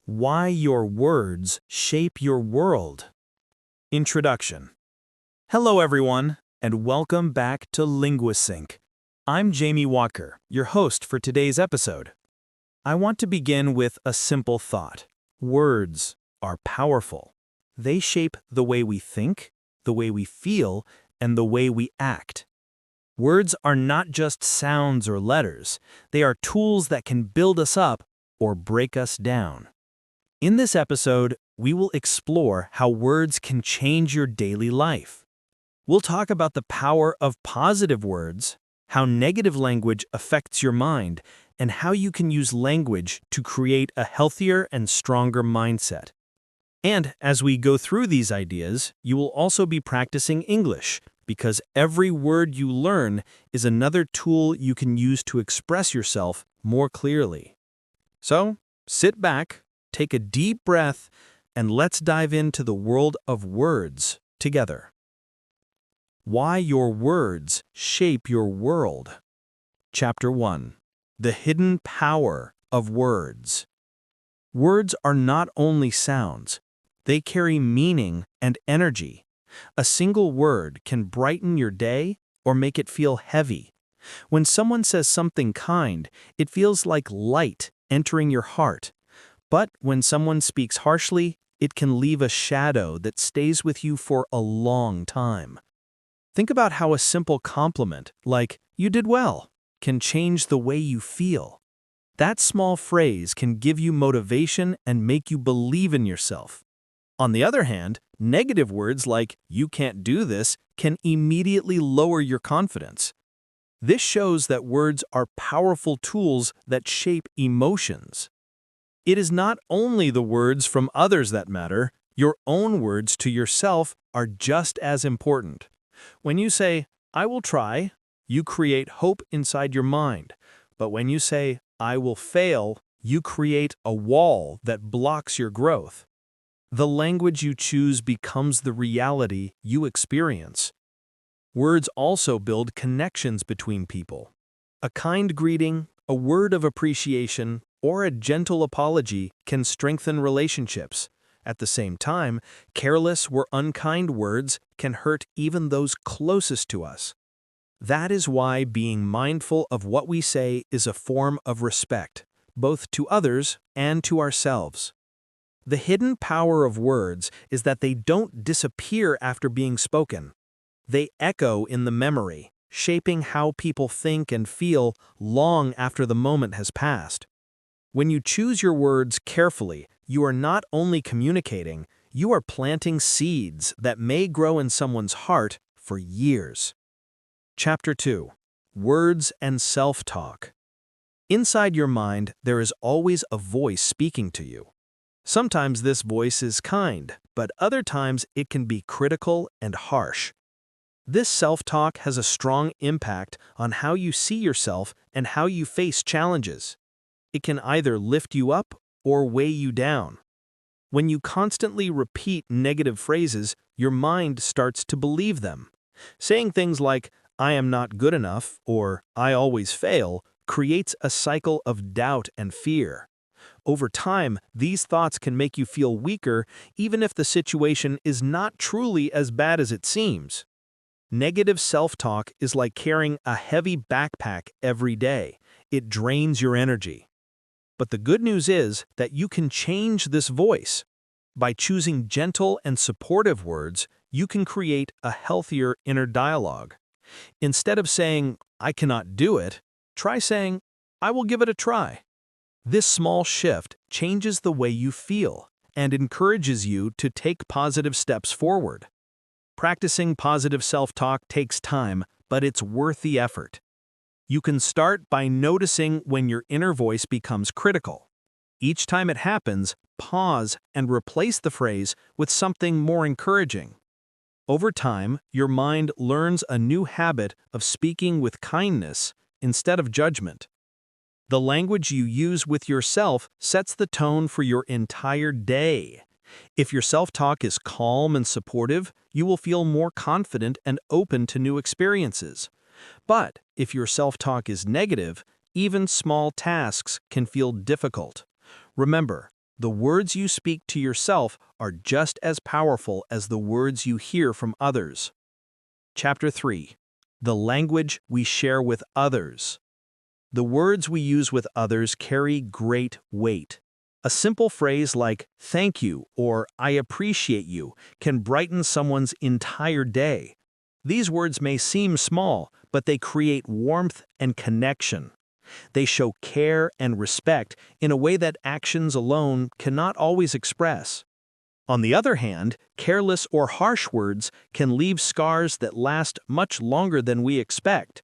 Why your words shape your world. Introduction. Hello everyone, and welcome back to LinguaSync. I'm Jamie Walker, your host for today's episode. I want to begin with a simple thought. Words are powerful. They shape the way we think, the way we feel, and the way we act. Words are not just sounds or letters. They are tools that can build us up or break us down. In this episode, we will explore how words can change your daily life. We'll talk about the power of positive words, how negative language affects your mind, and how you can use language to create a healthier and stronger mindset. And as we go through these ideas, you will also be practicing English, because every word you learn is another tool you can use to express yourself more clearly. So, sit back, take a deep breath, and let's dive into the world of words together. Why your words shape your world. Chapter 1. The hidden power of words. Words are not only sounds. They carry meaning and energy. A single word can brighten your day or make it feel heavy. When someone says something kind, it feels like light entering your heart. But when someone speaks harshly, it can leave a shadow that stays with you for a long time. Think about how a simple compliment, like, "You did well," can change the way you feel. That small phrase can give you motivation and make you believe in yourself. On the other hand, negative words like, "You can't do this," can immediately lower your confidence. This shows that words are powerful tools that shape emotions. It is not only the words from others that matter, your own words to yourself are just as important. When you say, "I will try," you create hope inside your mind. But when you say, "I will fail," you create a wall that blocks your growth. The language you choose becomes the reality you experience. Words also build connections between people. A kind greeting, a word of appreciation, or a gentle apology can strengthen relationships. At the same time, careless or unkind words can hurt even those closest to us. That is why being mindful of what we say is a form of respect, both to others and to ourselves. The hidden power of words is that they don't disappear after being spoken. They echo in the memory, shaping how people think and feel long after the moment has passed. When you choose your words carefully, you are not only communicating, you are planting seeds that may grow in someone's heart for years. Chapter 2. Words and Self-Talk. Inside your mind, there is always a voice speaking to you. Sometimes this voice is kind, but other times it can be critical and harsh. This self-talk has a strong impact on how you see yourself and how you face challenges. It can either lift you up or weigh you down. When you constantly repeat negative phrases, your mind starts to believe them. Saying things like, "I am not good enough," or "I always fail," creates a cycle of doubt and fear. Over time, these thoughts can make you feel weaker even if the situation is not truly as bad as it seems. Negative self-talk is like carrying a heavy backpack every day. It drains your energy. But the good news is that you can change this voice. By choosing gentle and supportive words, you can create a healthier inner dialogue. Instead of saying, "I cannot do it," try saying, "I will give it a try." This small shift changes the way you feel and encourages you to take positive steps forward. Practicing positive self-talk takes time, but it's worth the effort. You can start by noticing when your inner voice becomes critical. Each time it happens, pause and replace the phrase with something more encouraging. Over time, your mind learns a new habit of speaking with kindness instead of judgment. The language you use with yourself sets the tone for your entire day. If your self-talk is calm and supportive, you will feel more confident and open to new experiences. But if your self-talk is negative, even small tasks can feel difficult. Remember, The words you speak to yourself are just as powerful as the words you hear from others. Chapter 3. The language we share with others. The words we use with others carry great weight. A simple phrase like "thank you" or "I appreciate you" can brighten someone's entire day. These words may seem small, but they create warmth and connection. They show care and respect in a way that actions alone cannot always express. On the other hand, careless or harsh words can leave scars that last much longer than we expect.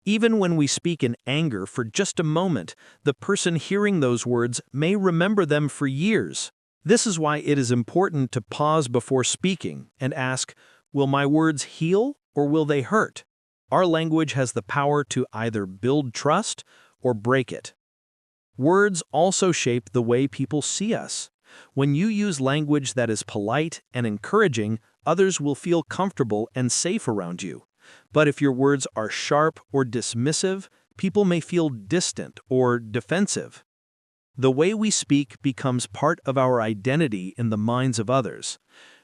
Even when we speak in anger for just a moment, the person hearing those words may remember them for years. This is why it is important to pause before speaking and ask, will my words heal or will they hurt? Our language has the power to either build trust or break it. Words also shape the way people see us. When you use language that is polite and encouraging, others will feel comfortable and safe around you. But if your words are sharp or dismissive, people may feel distant or defensive. The way we speak becomes part of our identity in the minds of others.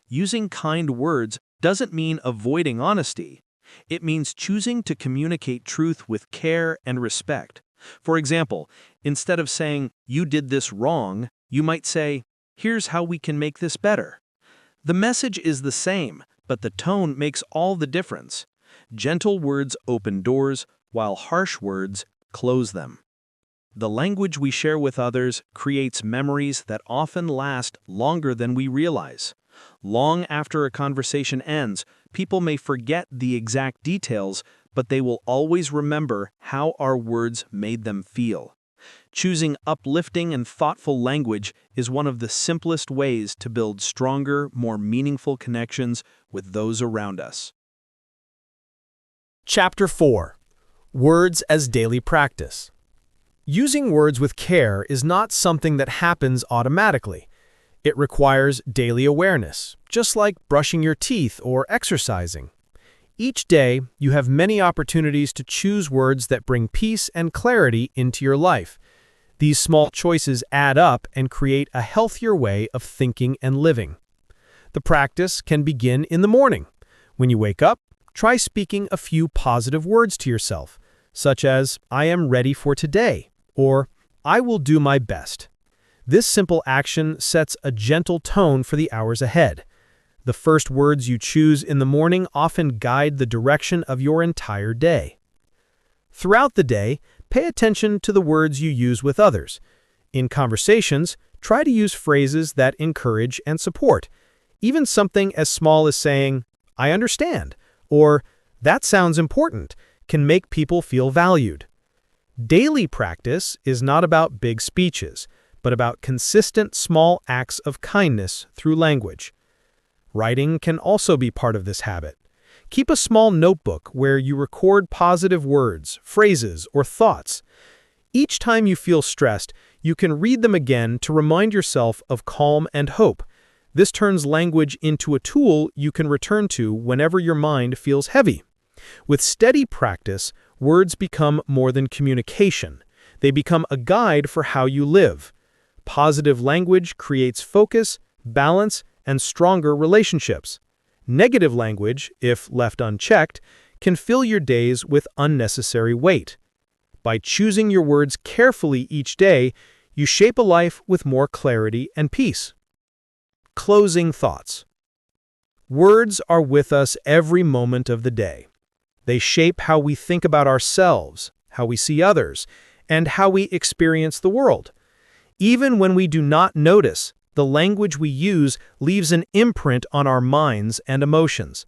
Using kind words doesn't mean avoiding honesty. It means choosing to communicate truth with care and respect. For example, instead of saying, "You did this wrong," you might say, "Here's how we can make this better." The message is the same, but the tone makes all the difference. Gentle words open doors, while harsh words close them. The language we share with others creates memories that often last longer than we realize. Long after a conversation ends, people may forget the exact details, but they will always remember how our words made them feel. Choosing uplifting and thoughtful language is one of the simplest ways to build stronger, more meaningful connections with those around us. Chapter 4. Words as Daily Practice. Using words with care is not something that happens automatically. It requires daily awareness, just like brushing your teeth or exercising. Each day, you have many opportunities to choose words that bring peace and clarity into your life. These small choices add up and create a healthier way of thinking and living. The practice can begin in the morning. When you wake up, try speaking a few positive words to yourself, such as, "I am ready for today," or "I will do my best." This simple action sets a gentle tone for the hours ahead. The first words you choose in the morning often guide the direction of your entire day. Throughout the day, pay attention to the words you use with others. In conversations, try to use phrases that encourage and support. Even something as small as saying, "I understand," or "that sounds important," can make people feel valued. Daily practice is not about big speeches, but about consistent small acts of kindness through language. Writing can also be part of this habit. Keep a small notebook where you record positive words, phrases, or thoughts. Each time you feel stressed, you can read them again to remind yourself of calm and hope. This turns language into a tool you can return to whenever your mind feels heavy. With steady practice, words become more than communication. They become a guide for how you live. Positive language creates focus, balance, and stronger relationships. Negative language, if left unchecked, can fill your days with unnecessary weight. By choosing your words carefully each day, you shape a life with more clarity and peace. Closing thoughts. Words are with us every moment of the day. They shape how we think about ourselves, how we see others, and how we experience the world. Even when we do not notice, the language we use leaves an imprint on our minds and emotions.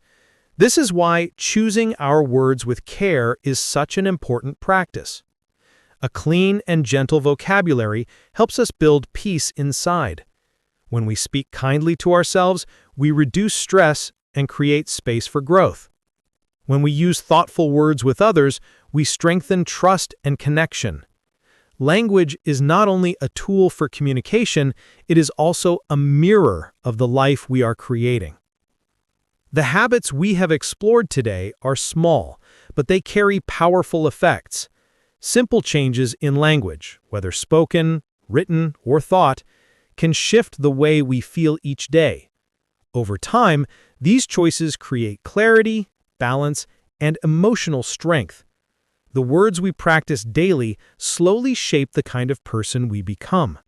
This is why choosing our words with care is such an important practice. A clean and gentle vocabulary helps us build peace inside. When we speak kindly to ourselves, we reduce stress and create space for growth. When we use thoughtful words with others, we strengthen trust and connection. Language is not only a tool for communication, it is also a mirror of the life we are creating. The habits we have explored today are small, but they carry powerful effects. Simple changes in language, whether spoken, written, or thought, can shift the way we feel each day. Over time, these choices create clarity, balance, and emotional strength. The words we practice daily slowly shape the kind of person we become.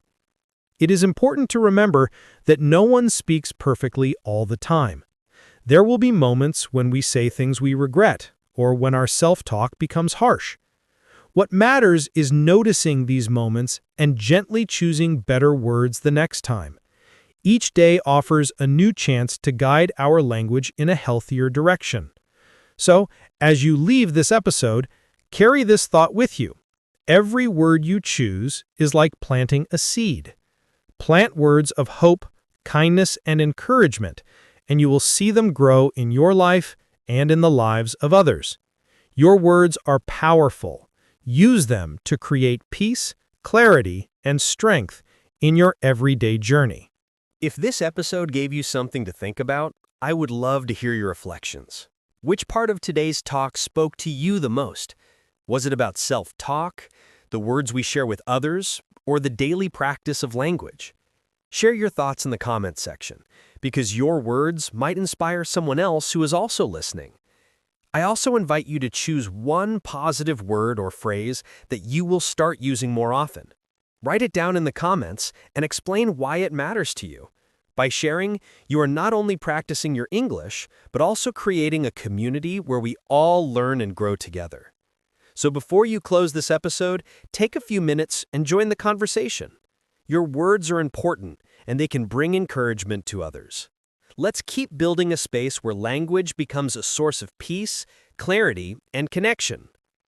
It is important to remember that no one speaks perfectly all the time. There will be moments when we say things we regret, or when our self-talk becomes harsh. What matters is noticing these moments and gently choosing better words the next time. Each day offers a new chance to guide our language in a healthier direction. So, as you leave this episode, carry this thought with you. Every word you choose is like planting a seed. Plant words of hope, kindness, and encouragement, and you will see them grow in your life and in the lives of others. Your words are powerful. Use them to create peace, clarity, and strength in your everyday journey. If this episode gave you something to think about, I would love to hear your reflections. Which part of today's talk spoke to you the most? Was it about self-talk, the words we share with others, or the daily practice of language? Share your thoughts in the comments section, because your words might inspire someone else who is also listening. I also invite you to choose one positive word or phrase that you will start using more often. Write it down in the comments and explain why it matters to you. By sharing, you are not only practicing your English, but also creating a community where we all learn and grow together. So before you close this episode, take a few minutes and join the conversation. Your words are important, and they can bring encouragement to others. Let's keep building a space where language becomes a source of peace, clarity, and connection.